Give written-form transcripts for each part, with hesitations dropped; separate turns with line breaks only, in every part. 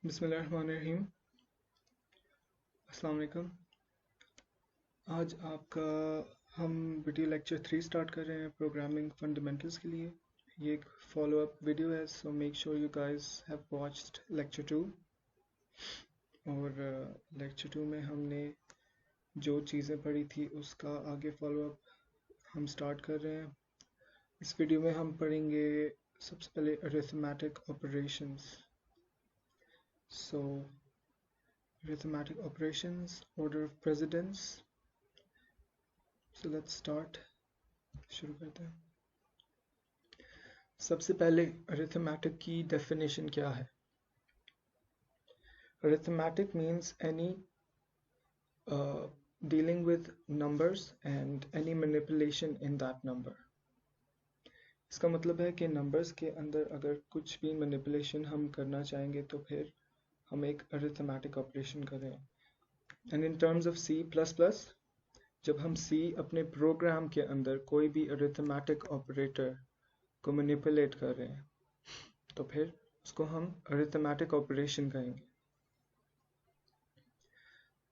बिस्मिल्लाहिर्रहमानिर्रहीम। अस्सलाम वालेकुम। आज आपका हम वीडियो लेक्चर 3 स्टार्ट कर रहे हैं प्रोग्रामिंग फंडामेंटल्स के लिए। ये एक फॉलो अप वीडियो है, so make sure you guys have watched lecture 2। और लेक्चर 2 में हमने जो चीज़ें पढ़ी थी उसका आगे फॉलो अप हम स्टार्ट कर रहे हैं। इस वीडियो में हम पढ़ेंगे सबसे पहले arithmetic operations. So arithmetic operations, order of precedence. So let's start. शुरू करते हैं। सबसे पहले arithmetic की definition क्या है? Arithmetic means any dealing with numbers and any manipulation in that number. इसका मतलब है कि numbers के अंदर अगर कुछ भी manipulation हम करना चाहेंगे तो फिर हम एक arithmetic operation करें। And in terms of C++, जब हम C अपने प्रोग्राम के अंदर कोई भी अरिथमेटिक ऑपरेटर को मैनिपुलेट कर रहे हैं तो फिर उसको हम अरिथमेटिक ऑपरेशन कहेंगे।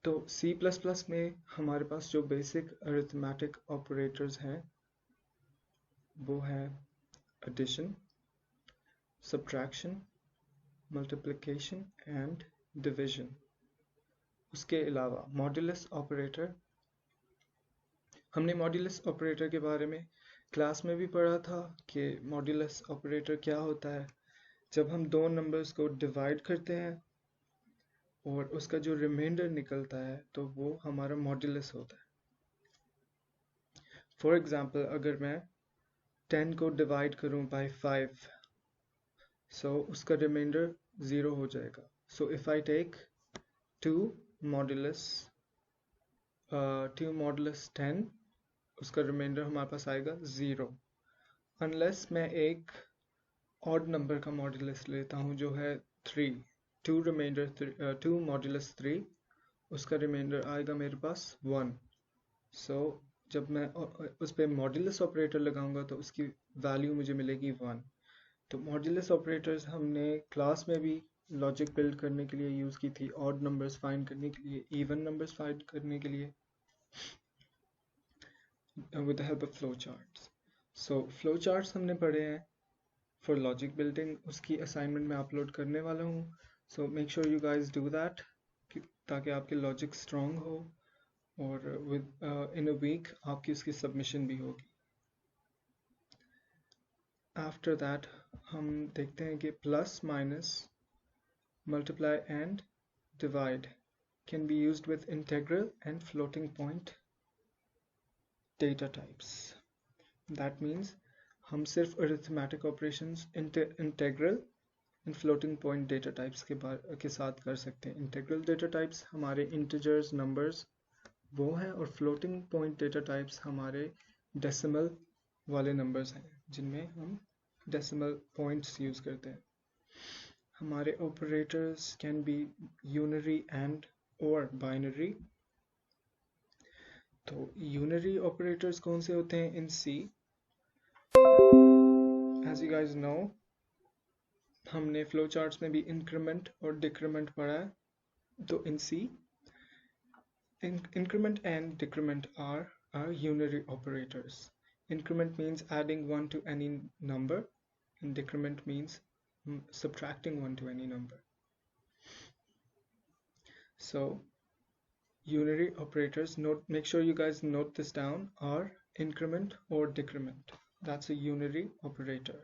तो C++ में हमारे पास जो बेसिक अरिथमेटिक ऑपरेटर्स हैं वो है addition, subtraction, multiplication and division. उसके अलावा मॉड्यूलस ऑपरेटर, हमने मॉड्यूलस ऑपरेटर के बारे में क्लास में भी पढ़ा था कि मॉड्यूलस ऑपरेटर क्या होता है। जब हम दो नंबर्स को डिवाइड करते हैं और उसका जो रिमाइंडर निकलता है तो वो हमारा मॉड्यूलस होता है। फॉर एग्जांपल, अगर मैं 10 को डिवाइड करूं बाय 5, सो उसका रिमाइंडर 0 हो जाएगा। So if I take 2 modulus 10, उसका रिमाइंडर हमारे पास आएगा 0, अनलेस मैं एक ऑड नंबर का मॉड्यूलस लेता हूं जो है 3। 2 मॉड्यूलस 3, उसका रिमाइंडर आएगा मेरे पास 1। सो जब मैं उस पर मॉड्यूलस ऑपरेटर लगाऊंगा तो उसकी वैल्यू मुझे मिलेगी 1। तो मॉड्यूलस ऑपरेटर्स हमने क्लास में भी लॉजिक बिल्ड करने के लिए यूज़ की थी, ऑड नंबर्स फाइंड करने के लिए, इवन नंबर्स फाइंड करने के लिए with the help of flow charts. So flow charts हमने पढ़े हैं फॉर लॉजिक बिल्डिंग, उसकी असाइनमेंट मैं अपलोड करने वाला हूँ। So make sure you guys do that ताकि आपके लॉजिक स्ट्रॉन्ग हो और विद इन अ वीक आपकी उसकी सबमिशन भी होगी। आफ्टर दैट हम देखते हैं कि plus, minus, multiply and divide can be used with integral and floating point data types. That means हम सिर्फ arithmetic operations integral and floating point data types के साथ कर सकते हैं। इंटीग्रल डेटा टाइप्स हमारे इंटीजर्स नंबर्स वो हैं और फ्लोटिंग पॉइंट डेटा टाइप्स हमारे डेसिमल वाले नंबर्स हैं जिनमें हम डेसिमल पॉइंट्स यूज़ करते हैं। हमारे operators can be unary and और बाइनरी। तो यूनरी ऑपरेटर्स कौन से होते हैं इन सी? एज यू गाइस नो, हमने फ्लो चार्ट्स में भी इंक्रीमेंट और डिक्रीमेंट पढ़ा है। तो इन सी, increment and decrement are unary operators. Increment means adding 1 to any number and decrement means subtracting 1 to any number. So unary operators, make sure you guys note this down, are increment or decrement. That's a unary operator.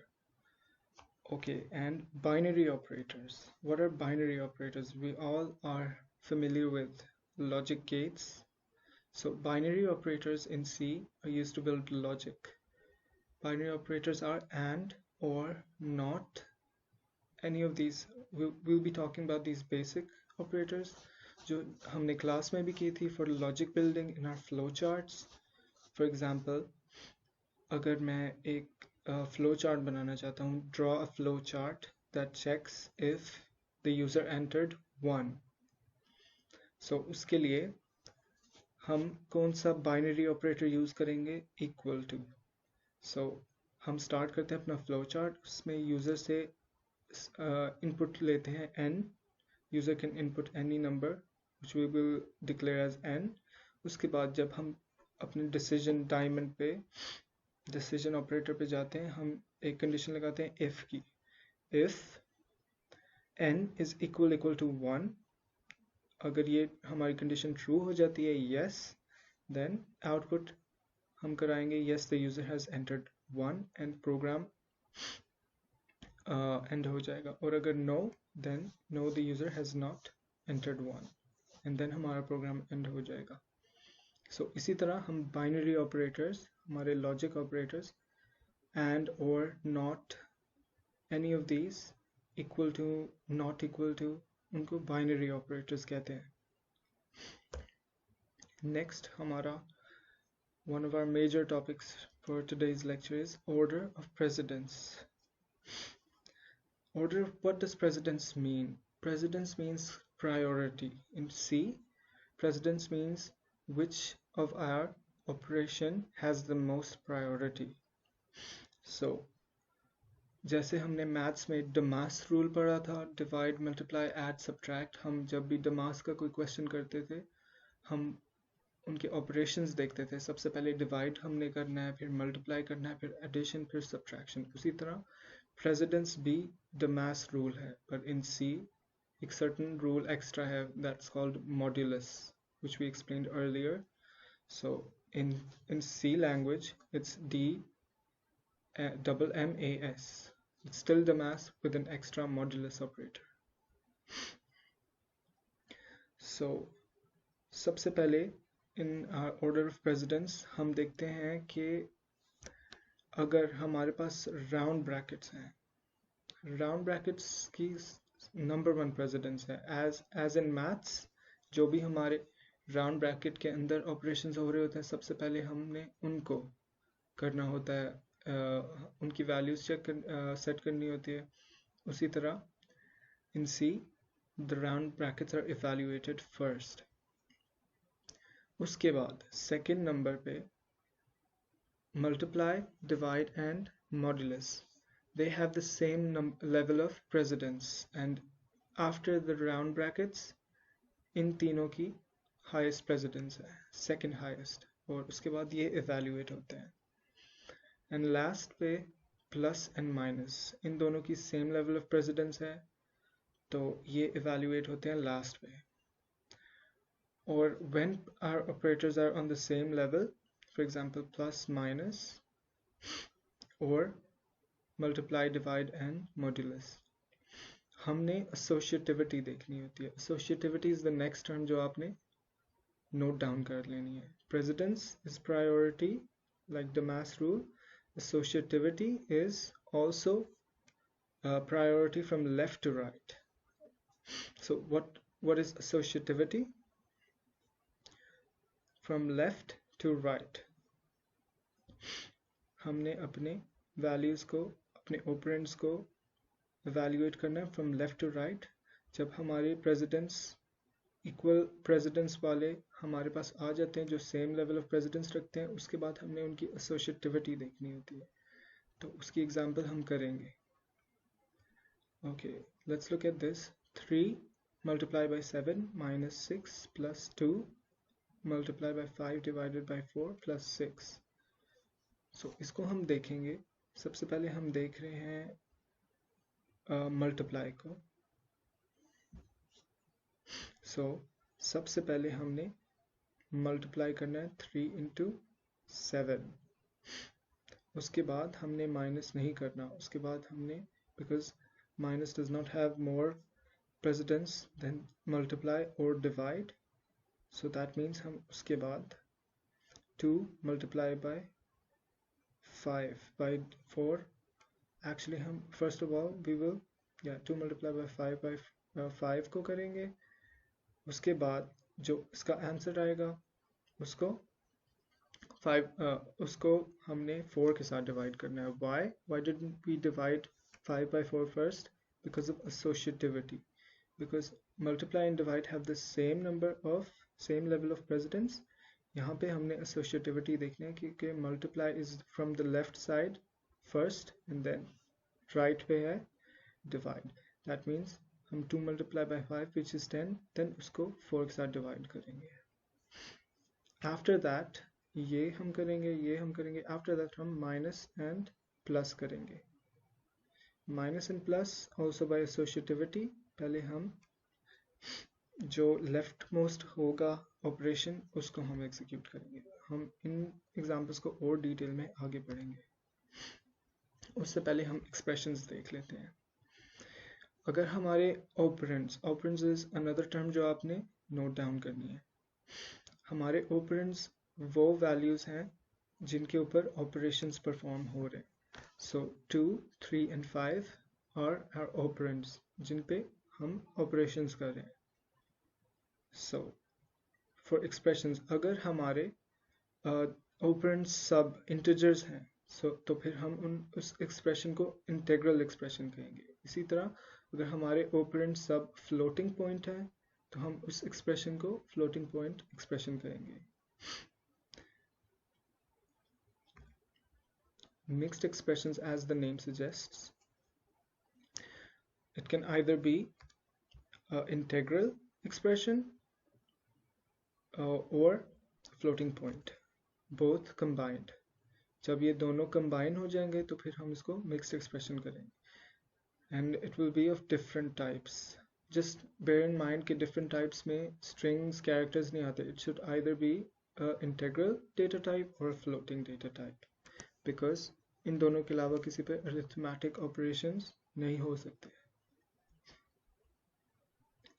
Okay, and binary operators. What are binary operators? We all are familiar with logic gates. So binary operators in C are used to build logic. Binary operators are and, or, not. Any of these, we'll be talking about these basic operators जो हमने class में भी की थी for logic building in our flow charts. For example, अगर मैं एक flow chart बनाना चाहता हूँ, draw a flow chart that checks if the user entered 1. So उसके लिए हम कौन सा बाइनरी ऑपरेटर यूज़ करेंगे? Equal to. सो हम स्टार्ट करते हैं अपना फ्लो चार्ट। उसमें यूज़र से इनपुट लेते हैं n, user can input any number which we will declare as n. उसके बाद जब हम अपने डिसीजन डायमंड पे डिसीजन ऑपरेटर पे जाते हैं, हम एक कंडीशन लगाते हैं if की. if n is equal to 1, अगर ये हमारी कंडीशन ट्रू हो जाती है yes, then output हम कराएंगे yes the user has entered 1 and program end हो जाएगा. और अगर no, then no the user has not entered 1 and then हमारा प्रोग्राम एंड हो जाएगा. So इसी तरह हम बाइनरी ऑपरेटर्स, हमारे logic operators and or not, any of these, equal to, not equal to, उनको बाइनरी ऑपरेटर्स कहते हैं. Next हमारा one of our major topics for today's lecture is order of precedence. Order, what does precedence mean? Precedence means priority. In C, precedence means which of our operation has the most priority. So जैसे हमने maths में Damas rule पढ़ा था, divide multiply add subtract, हम जब भी Damas का कोई क्वेश्चन करते थे हम उनके ऑपरेशंस देखते थे. सबसे पहले डिवाइड हमने करना है, फिर मल्टीप्लाई करना है, फिर एडिशन, फिर सब्ट्रैक्शन. उसी तरह प्रेसिडेंस भी डमास रूल है, पर इन सी एक सर्टेन रूल एक्स्ट्रा है, that's called modulus, which we explained earlier. So in C language it's double MAS. It's still the mass with an extra modulus operator. So सबसे पहले in our order of precedence हम देखते हैं कि अगर हमारे पास round brackets हैं, round brackets की नंबर 1 प्रेसिडेंस है. as in maths जो भी हमारे राउंड ब्रैकेट के अंदर ऑपरेशंस हो रहे होते हैं, सबसे पहले हमने उनको करना होता है, उनकी वैल्यूज सेट करनी होती है. उसी तरह in C the round brackets are evaluated first. उसके बाद सेकंड नंबर पे multiply, divide and modulus, they have the same level of precedence, and after the round brackets इन तीनों की हाईएस्ट प्रेसिडेंस है, सेकंड हाईएस्ट, और उसके बाद ये इवैल्यूएट होते हैं. एंड लास्ट पे प्लस एंड माइनस, इन दोनों की सेम लेवल ऑफ प्रेसिडेंस है, तो ये इवैल्यूएट होते हैं लास्ट पे. और when our operators are on the same level, for example plus minus और मल्टीप्लाई, डिवाइड एंड मॉड्यूलस, हमने एसोसिएटिविटी देखनी होती है. Associativity is the next term जो आपने नोट डाउन कर लेनी है. Precedence is priority like the mass rule. Associativity is also priority from left to right. So what is associativity? From left to right, हमने अपने values को, अपने operands को evaluate करना है from left to right. जब हमारे precedence इक्वल प्रेसिडेंस वाले हमारे पास आ जाते हैं, जो सेम लेवल ऑफ प्रेसिडेंस रखते हैं, उसके बाद हमने उनकी एसोसिएटिविटी देखनी होती है. तो उसकी एग्जांपल हम करेंगे. Okay, let's look at this. 3 multiply by 7 minus 6 plus 2 multiply by 5 divided by 4 plus 6. सो इसको हम देखेंगे. सबसे पहले हम देख रहे हैं मल्टीप्लाई को. So सबसे पहले हमने मल्टीप्लाई करना है 3 into 7. उसके बाद हमने माइनस नहीं करना. उसके बाद हमने, because minus does not have more precedence than multiply or divide, so that means हम उसके बाद 2 multiply by 5 by 4, actually हम first of all we will 2 multiply by 5 by 5 को करेंगे. उसके बाद जो इसका आंसर आएगा उसको उसको हमने 4 के साथ डिवाइड करना है. why didn't we divide 5 by 4 first? Because of associativity. Because multiply and divide have the same level of precedence. यहाँ पे हमने associativity देखना है, क्योंकि multiply is from the left side first and then right पे है divide. That means हम 2 multiply by 5 which is 10, then उसको 4 के साथ डिवाइड करेंगे। आफ्टर दैट ये हम करेंगे, आफ्टर दैट हम माइनस एंड प्लस करेंगे। Minus and plus also by associativity. पहले हम जो लेफ्ट मोस्ट होगा ऑपरेशन उसको हम एग्जीक्यूट करेंगे। हम इन एग्जांपल्स को और डिटेल में आगे पढ़ेंगे, उससे पहले हम एक्सप्रेशंस देख लेते हैं। अगर हमारे ऑपरेंड्स इज अनदर टर्म जो आपने नोट डाउन करनी है। हमारे ऑपरेंड्स वो वैल्यूज हैं जिनके ऊपर ऑपरेशंस परफॉर्म हो रहे हैं। सो 2, 3 एंड 5 आर ऑपरेंड्स जिन पे हम ऑपरेशंस कर रहे हैं। सो फॉर एक्सप्रेशंस, अगर हमारे ऑपरेंड्स सब इंटीजर्स हैं तो फिर हम उस एक्सप्रेशन को इंटीग्रल एक्सप्रेशन कहेंगे। इसी तरह अगर हमारे ऑपरेंड सब फ्लोटिंग पॉइंट है तो हम उस एक्सप्रेशन को फ्लोटिंग पॉइंट एक्सप्रेशन कहेंगे। Mixed expressions, as the name suggests, it can either be an integral expression or floating point, both combined. जब ये दोनों combine हो जाएंगे तो फिर हम इसको mixed expression करेंगे, and it will be of different types. Just bear in mind कि different types में strings, characters नहीं आते. It should either be a integral data type or a floating data type, because इन दोनों के अलावा किसी पे arithmetic operations नहीं हो सकते।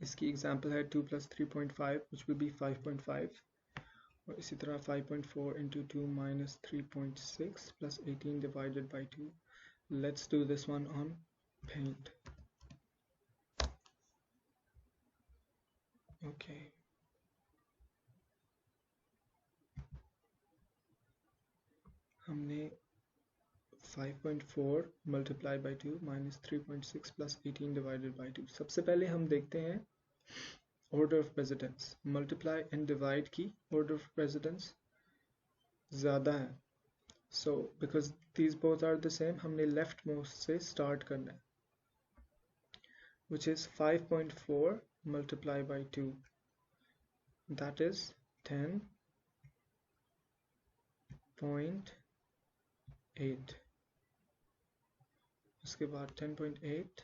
इसकी एग्जांपल है 2 + 3.5 which will be 5.5, और इसी तरह 5.4 into 2 minus 3.6 plus 18 divided by 2. Let's do this one on paint. Okay. हमने 5.4 multiplied by 2 minus 3.6 plus 18 divided by 2. सबसे पहले हम देखते हैं order of precedence. Multiply and divide की order of precedence ज़्यादा है. So because these both are the same, हमने leftmost से start करना है, which is 5.4 multiplied by 2. That is 10.8. उसके बाद 10.8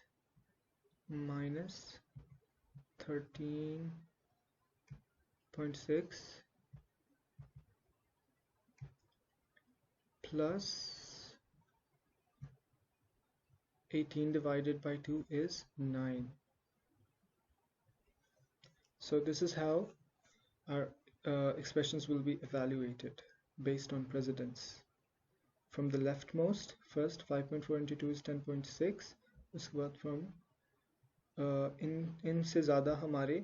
minus 13.6 plus 18 divided by 2 is 9. So this is how our expressions will be evaluated based on precedence. From the leftmost, first 5.4 into 2 is 10.6. उसके बाद from इनसे ज़्यादा हमारे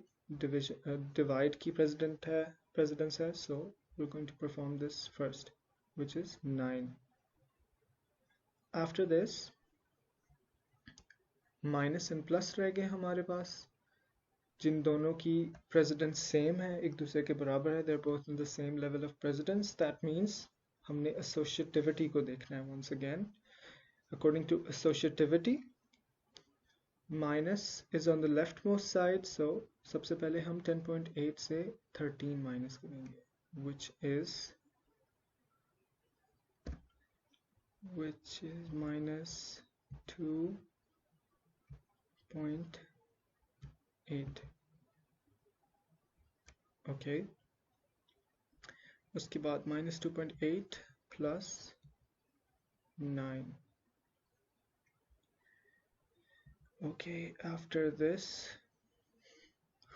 divide की precedence है, so we're going to perform this first, which is 9. After this minus and plus रह गए हमारे पास, जिन दोनों की precedence same है, एक दूसरे के बराबर है, they're both in the same level of precedence. That means हमने associativity को देखना है. Once again, according to associativity, minus is on the leftmost side, so सबसे पहले हम 10.8 से 13 minus करेंगे, which is minus 2.8. Okay. उसके बाद minus 2.8 plus 9. Okay, after this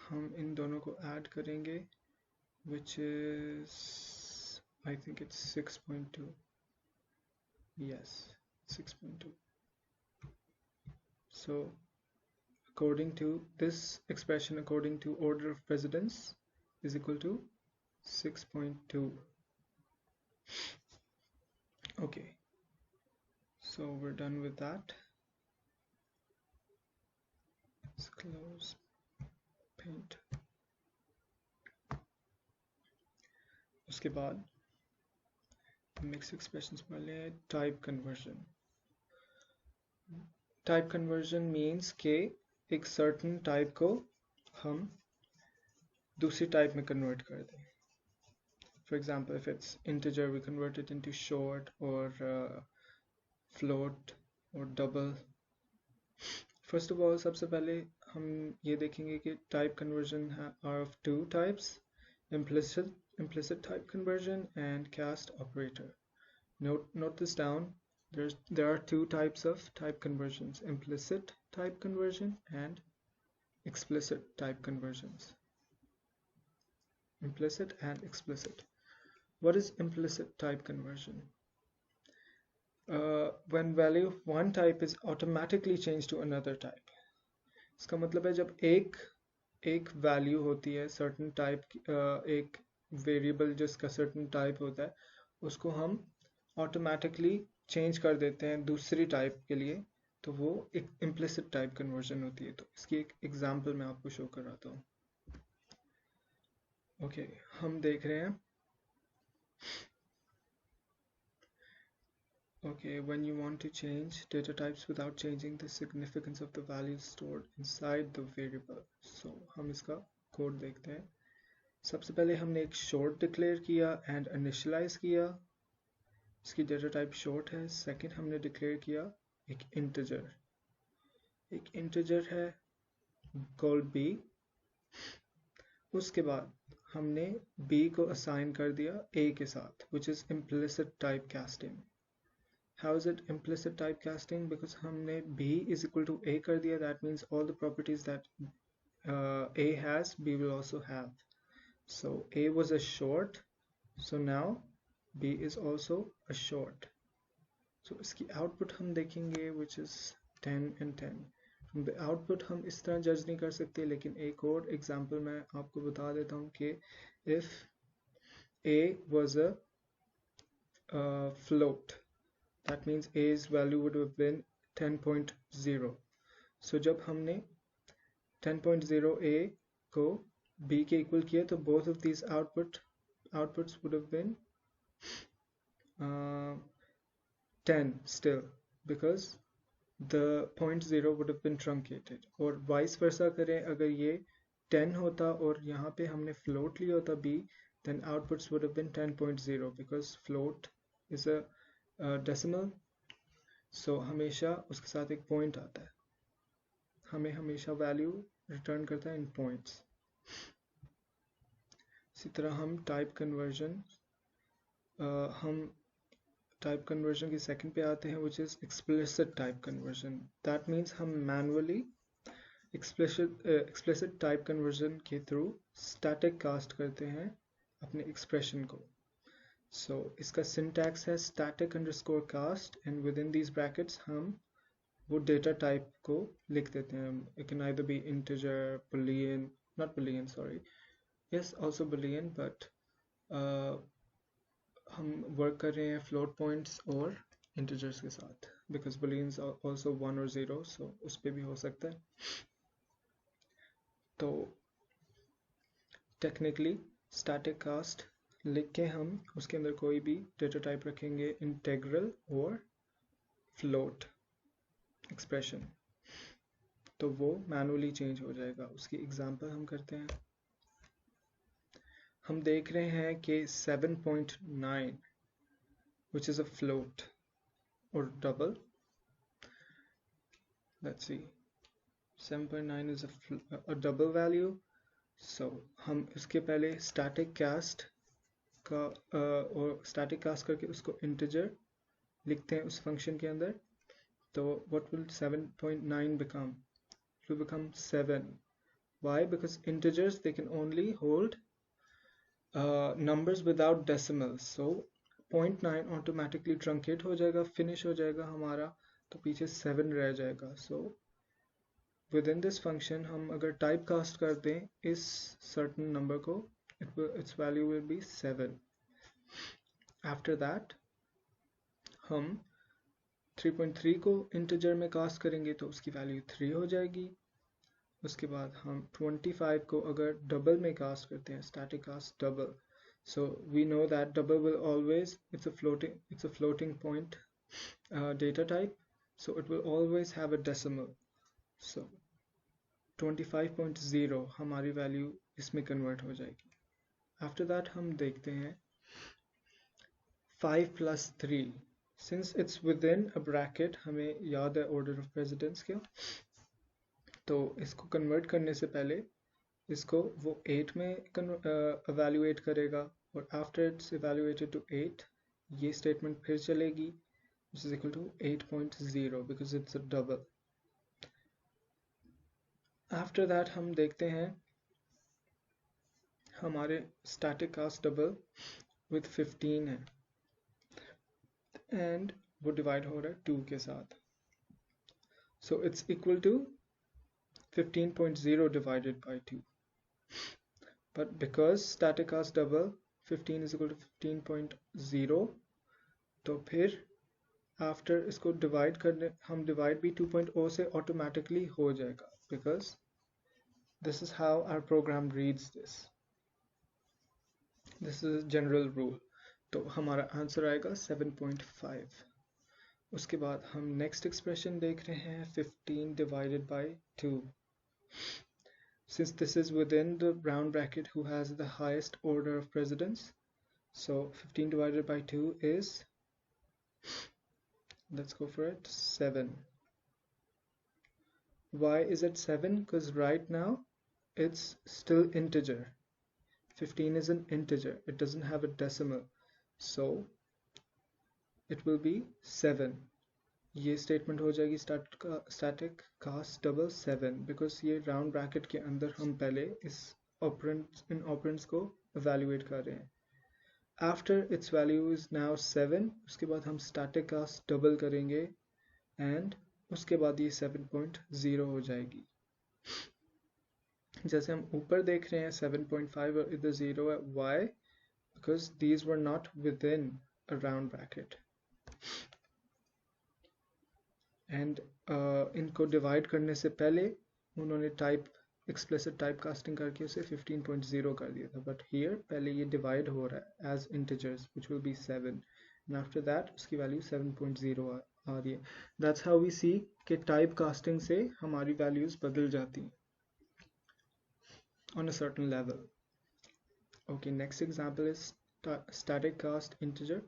हम इन दोनों को add करेंगे, which is I think it's 6.2. Yes, 6.2. So according to this expression, according to order of precedence, is equal to 6.2. Okay, so we're done with that. Let's close paint. उसके बाद mixed expressions पढ़ लें. Type conversion. Type conversion means कि एक certain type को हम दूसरी type में कन्वर्ट कर दें. For example, if it's integer, we convert it into short or float or double. First of all, सबसे पहले हम ये देखेंगे कि type conversion are of two types: implicit type conversion and cast operator. Note this down. There are two types of type conversions: implicit type conversion and explicit type conversions. Implicit and explicit. What is implicit type conversion? When value of one type is automatically changed to another type. इसका मतलब है जब एक value होती है certain type, एक variable जिसका certain type होता है, उसको हम automatically change कर देते हैं दूसरी टाइप के लिए, तो वो एक implicit type conversion होती है. तो इसकी एक एग्जांपल मैं आपको शो कराता हूँ. ओके, हम देख रहे हैं. Okay, when you want to change data types without changing the significance of the values stored inside the variable. So हम इसका कोड देखते हैं. सबसे पहले हमने एक short declare किया and initialize किया. इसकी data type short है. Second हमने declare किया एक integer. एक integer है called b. उसके बाद हमने b को assign कर दिया a के साथ, which is implicit typecasting. How is it implicit typecasting? Because हमने b is equal to a कर दिया. That means all the properties that a has, b will also have. So a was a short, so now b is also a short. So इसकी output हम देखेंगे, which is 10 and 10. From the output हम इस तरह जज नहीं कर सकते, लेकिन एक और example मैं आपको बता देता हूँ कि if a was a float, that means a's value would have been 10.0. So जब हमने 10.0 a को b के equal किया, तो both of these outputs would have been 10 still, because the 0.0 would have been truncated. और vice versa करें, अगर ये 10 होता और यहाँ पे हमने float लिया होता b, then outputs would have been 10.0, because float is a decimal. So हमेशा उसके साथ एक पॉइंट आता है. हमें हमेशा वैल्यू रिटर्न करता है इन पॉइंट्स. इसी तरह हम टाइप कन्वर्जन की सेकंड पे आते हैं, which is explicit type conversion. That means हम मैनुअली एक्सप्लिसिट टाइप कन्वर्जन के थ्रू स्टैटिक कास्ट करते हैं अपने एक्सप्रेशन को. So इसका syntax है static underscore cast, and within these brackets हम वो data type को लिख देते हैं. It can either be integer, boolean, not boolean, sorry, yes also boolean, but हम work कर रहे हैं float points और integers के साथ, because booleans are also 1 or 0, so उस पे भी हो सकता है. तो technically static cast लिख के हम उसके अंदर कोई भी डेटा टाइप रखेंगे, इंटेग्रल और फ्लोट एक्सप्रेशन, तो वो मैनुअली चेंज हो जाएगा. उसकी एग्जांपल हम करते हैं. हम देख रहे हैं कि 7.9 which is a float or double. Let's see, 7.9 is a double value. So हम इसके पहले static cast का और स्टैटिक कास्ट करके उसको इंटीजर लिखते हैं उस फंक्शन के अंदर. तो what will 7.9 become? It will become 7. Why? Because integers, they can only hold numbers without decimals. So 0.9 automatically truncate हो जाएगा, finish हो जाएगा हमारा, तो पीछे 7 रह जाएगा. So within this function हम अगर टाइप कास्ट कर दें इस certain number को, its value will be 7. After that हम 3.3 को integer में कास्ट करेंगे, तो उसकी वैल्यू 3 हो जाएगी. उसके बाद हम 25 को अगर डबल में कास्ट करते हैं, static cast double, so we know that double will always, it's a floating point data type, so it will always have a decimal. So 25.0 हमारी वैल्यू इसमें कन्वर्ट हो जाएगी। आफ्टर दैट हम देखते हैं 5 plus 3, since it's within a bracket, हमें याद है order of precedence क्या, तो इसको कन्वर्ट करने से पहले इसको वो 8 में evaluate करेगा, और after it's evaluated to 8 ये statement फिर चलेगी, which is equal to 8.0 because it's a double. After that हम देखते हैं हमारे static cast double with 15 है and वो डिवाइड हो रहा है 2 के साथ, so it's equal to 15.0 divided by 2, but because static cast double 15 is equal to 15.0, तो फिर after इसको डिवाइड करने हम डिवाइड भी 2.0 से ऑटोमेटिकली हो जाएगा, because this is how our program reads this. This is a general rule. तो हमारा आंसर आएगा 7.5. उसके बाद हम नेक्स्ट एक्सप्रेशन देख रहे हैं 15 divided by 2. Since this is within the round bracket who has the highest order of precedence, so 15 divided by 2 is, let's go for it, 7. Why is it 7? Because right now it's still integer. 15 is an integer, it doesn't have a decimal, so it will be 7. ये statement हो जाएगी static cast double 7, because ये round bracket के अंदर हम पहले इस इन operands को एवेल्युएट कर रहे हैं. After it's value is now 7, उसके बाद हम स्टैटिक कास्ट डबल करेंगे एंड उसके बाद ये 7.0 हो जाएगी. जैसे हम ऊपर देख रहे हैं 7.5 और इधर 0 है. Why? Because these were not within a round bracket, and इनको डिवाइड करने से पहले उन्होंने एक्सप्लिसिट टाइप कास्टिंग करके उसे 15.0 कर दिया था, बट हियर पहले ये डिवाइड हो रहा है as integers which will be 7, and after that उसकी वैल्यू 7.0 आ रही है. दैट्स हाउ वी सी कि टाइप कास्टिंग से हमारी वैल्यूज बदल जाती हैं on a certain level. Okay, next example is static cast integer.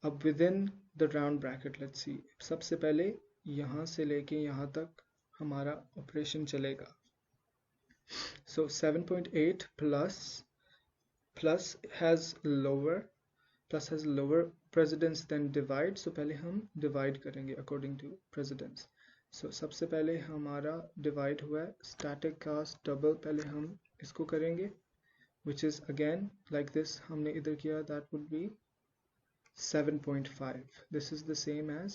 अब with in the round bracket let's see, सबसे पहले यहाँ से लेके यहाँ तक हमारा ऑपरेशन चलेगा. So 7.8 plus has lower precedence than divide. So पहले हम डिवाइड करेंगे अकॉर्डिंग टू प्रेसिडेंस. सो सबसे पहले हमारा डिवाइड हुआ है स्टैटिक कास्ट डबल, पहले हम इसको करेंगे which is again like this, हमने इधर किया, that would be 7.5. This is the same as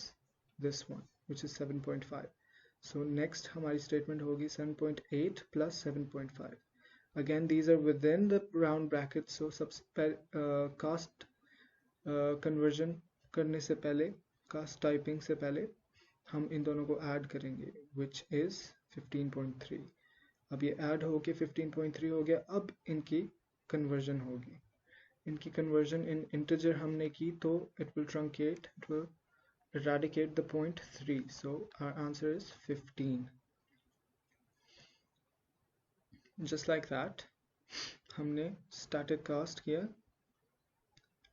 this one, which is 7.5. So next हमारी statement होगी 7.8 plus 7.5. Again these are within the round bracket, so cast conversion करने से पहले, cast typing से पहले हम इन दोनों को add करेंगे which is 15.3. अब ये add होके 15.3 हो गया. अब इनकी conversion होगी. इनकी conversion in integer हमने की, तो it will truncate, it will eradicate the point 3, so our answer is 15. Just like that हमने static cast किया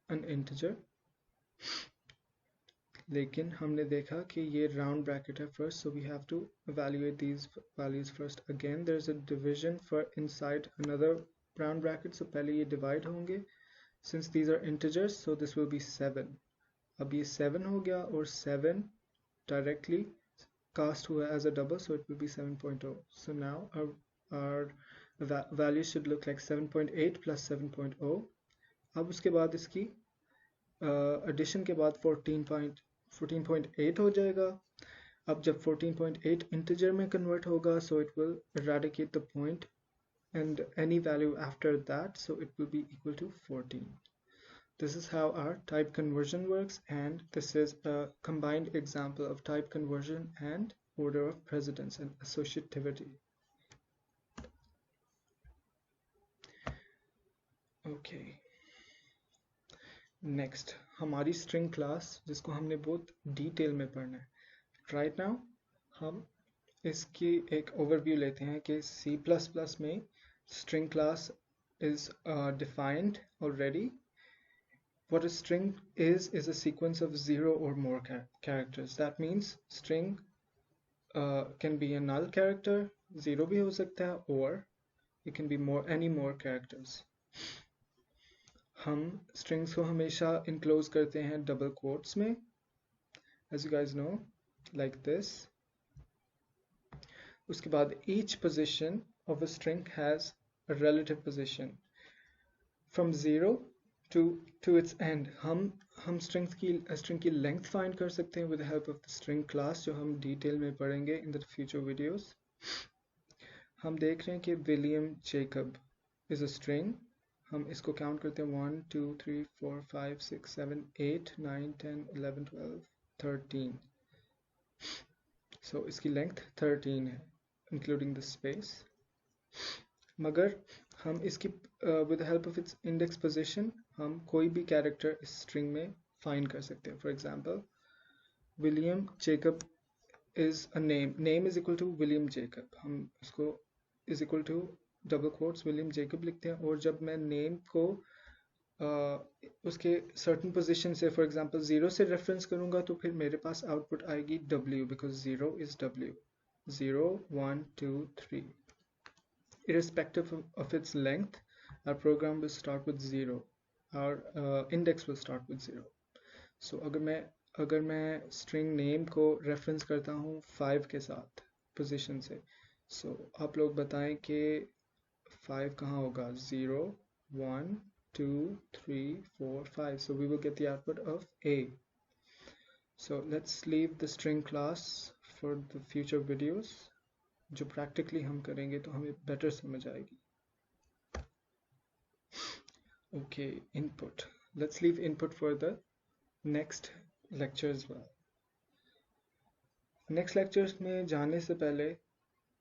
an integer, लेकिन हमने देखा कि ये round bracket है first, so we have to evaluate these values first. Again there is a division for inside another round bracket, so पहले ये divide होंगे. Since these are integers, so this will be 7. अब ये 7 हो गया, और 7 directly cast हुआ as a double, so it will be 7.0. So now our value should look like 7.8 plus 7.0. अब उसके बाद इसकी addition के बाद 14.8 हो जाएगा. अब जब 14.8 integer में convert होगा, so it will eradicate the point and any value after that, so it will be equal to 14. This is how our type conversion works, and this is a combined example of type conversion and order of precedence and associativity. Okay, next हमारी string class जिसको हमने बहुत detail में पढ़ना है. Right now हम इसकी एक ओवरव्यू लेते हैं कि C++ में string class is defined already. What a string is a sequence of 0 or more characters. That means string can be a null character, 0 भी हो सकता है, or it can be any more characters. हम strings को हमेशा enclose करते हैं double quotes में, as you guys know, like this. उसके बाद each position of a string has a relative position from 0 to its end. हम string की length find कर सकते हैं with the help of the string class, जो हम detail में पढ़ेंगे in the future videos. हम देख रहे हैं कि William Jacob is a string. हम इसको count करते हैं 1 2 3 4 5 6 7 8 9 10 11 12 13. So इसकी length 13 है including the space. मगर हम इसकी with the help of its index position हम कोई भी character इस string में find कर सकते हैं. For example, William Jacob is a name. Name is equal to William Jacob. हम इसको is equal to double quotes William Jacob लिखते हैं, और जब मैं name को उसके certain position से for example 0 से reference करूँगा तो फिर मेरे पास output आएगी W, because 0 is W. 0 1 2 3. Irrespective of its length, our program will start with 0. Our index will start with 0. So अगर मैं string name को reference करता हूँ 5 के साथ position से, so आप लोग बताएं कि 5 कहाँ होगा? 0 1 2 3 4 5. So we will get the output of A. So let's leave the string class for the future videos. जो practically हम करेंगे तो हमें better समझ आएगी. Okay, input. Let's leave input for the next lecture as well. Next lectures में जाने से पहले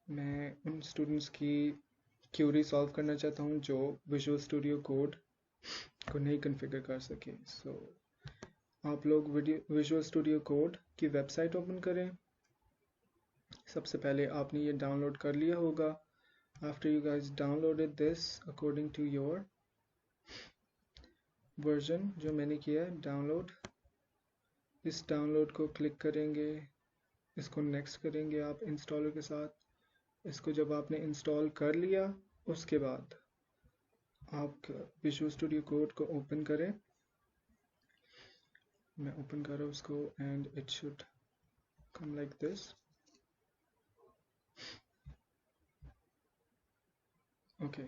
मैं उन students की query solve करना चाहता हूँ जो Visual Studio Code को नहीं configure कर सके. So आप लोग Visual Studio Code की website open करें. सबसे पहले आपने ये डाउनलोड कर लिया होगा. After you guys downloaded this according to your version जो मैंने किया है डाउनलोड, इस डाउनलोड को क्लिक करेंगे, इसको नेक्स्ट करेंगे आप इंस्टॉलर के साथ. इसको जब आपने इंस्टॉल कर लिया उसके बाद आप विजुअल स्टूडियो कोड को ओपन करें. मैं ओपन कर रहा हूँ उसको and it should come like this. Okay,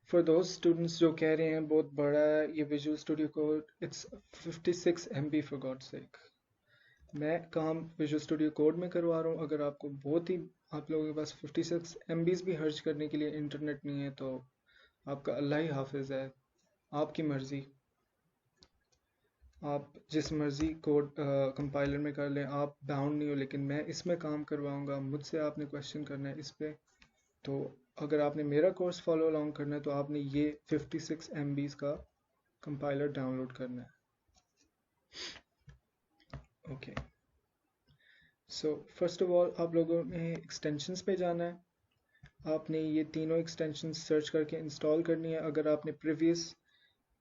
for those students जो कह रहे हैं बहुत बड़ा है ये visual studio code, it's 56 MB for God sake. मैं काम विजुअल स्टूडियो कोड में करवा रहा हूँ. अगर आपको बहुत ही आप लोगों के पास 56 MB भी खर्च करने के लिए इंटरनेट नहीं है तो आपका अल्लाह ही हाफिज है. आपकी मर्जी, आप जिस मर्जी कोड कंपाइलर में कर लें, आप बाउंड नहीं हो. लेकिन मैं इसमें काम करवाऊंगा, मुझसे आपने क्वेश्चन करना है इस पे. तो अगर आपने मेरा कोर्स फॉलो अलोंग करना है तो आपने ये 56 MB का कंपाइलर डाउनलोड करना है. Okay, so first of all आप लोगों ने एक्सटेंशंस पे जाना है. आपने ये तीनों एक्सटेंशंस सर्च करके इंस्टॉल करनी है. अगर आपने प्रीवियस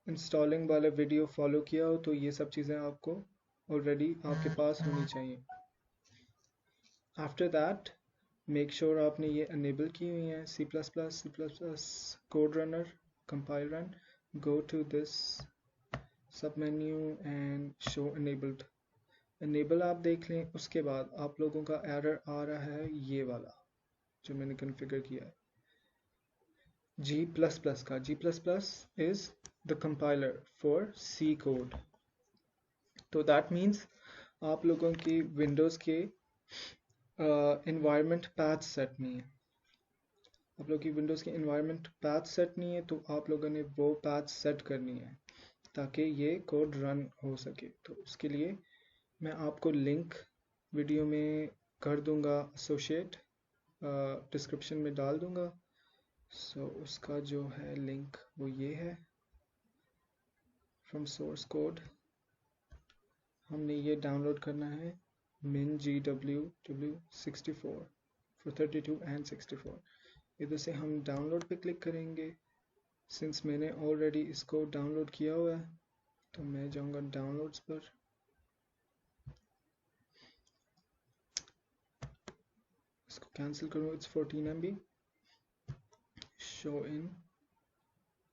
इंस्टॉलिंग वाला वीडियो फॉलो किया हो तो ये सब चीज़ें आपको ऑलरेडी आपके पास होनी चाहिए. आफ्टर दैट मेक श्योर आपने ये अनेबल की हुई हैं. C++, code runner, compile run. Go to this submenu and show enabled. Enable आप देख लें. उसके बाद आप लोगों का एरर आ रहा है ये वाला जो मैंने कॉन्फ़िगर किया है G++ का. G++ is the compiler for C code. तो that means आप लोगों की विंडोज़ के environment path सेट नहीं है. आप लोगों की विंडोज़ की environment path सेट नहीं है तो आप लोगों ने वो path सेट करनी है ताकि ये कोड रन हो सके. तो उसके लिए मैं आपको लिंक वीडियो में कर दूंगा, एसोसिएट डिस्क्रिप्शन में डाल दूंगा. सो उसका जो है लिंक वो ये है फ्रॉम सोर्स कोड. हमने ये डाउनलोड करना है min GWW64 for 32 and 64. इधर से हम डाउनलोड पे क्लिक करेंगे. सिंस मैंने ऑलरेडी इसको डाउनलोड किया हुआ है तो मैं जाऊंगा डाउनलोड्स पर. इसको कैंसिल करूँ. It's 14 MB. Show in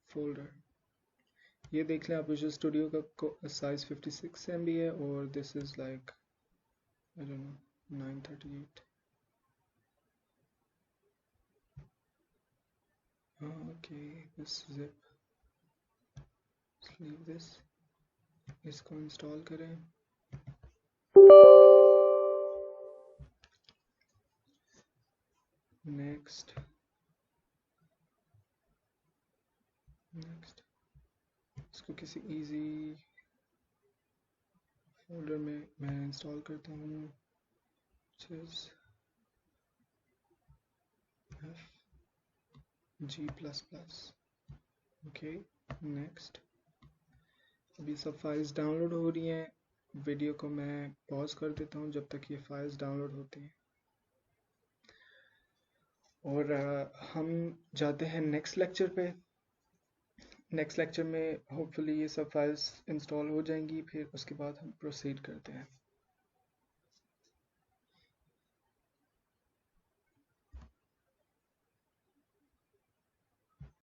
folder. ये देख लें आप, विजुअल स्टूडियो का साइज 56 MB है और this is like I don't know 938. Okay, this zip. Let's leave this. इसको इंस्टॉल करें. नेक्स्ट. इसको किसी इजी फोल्डर में मैं इंस्टॉल करता हूँ. G++. Okay, next. अभी सब फाइल्स डाउनलोड हो रही हैं. वीडियो को मैं पॉज कर देता हूँ जब तक ये फाइल्स डाउनलोड होती हैं. और हम जाते हैं नेक्स्ट लेक्चर पे. नेक्स्ट लेक्चर में होपफुली ये सब फाइल्स इंस्टॉल हो जाएंगी. फिर उसके बाद हम प्रोसीड करते हैं.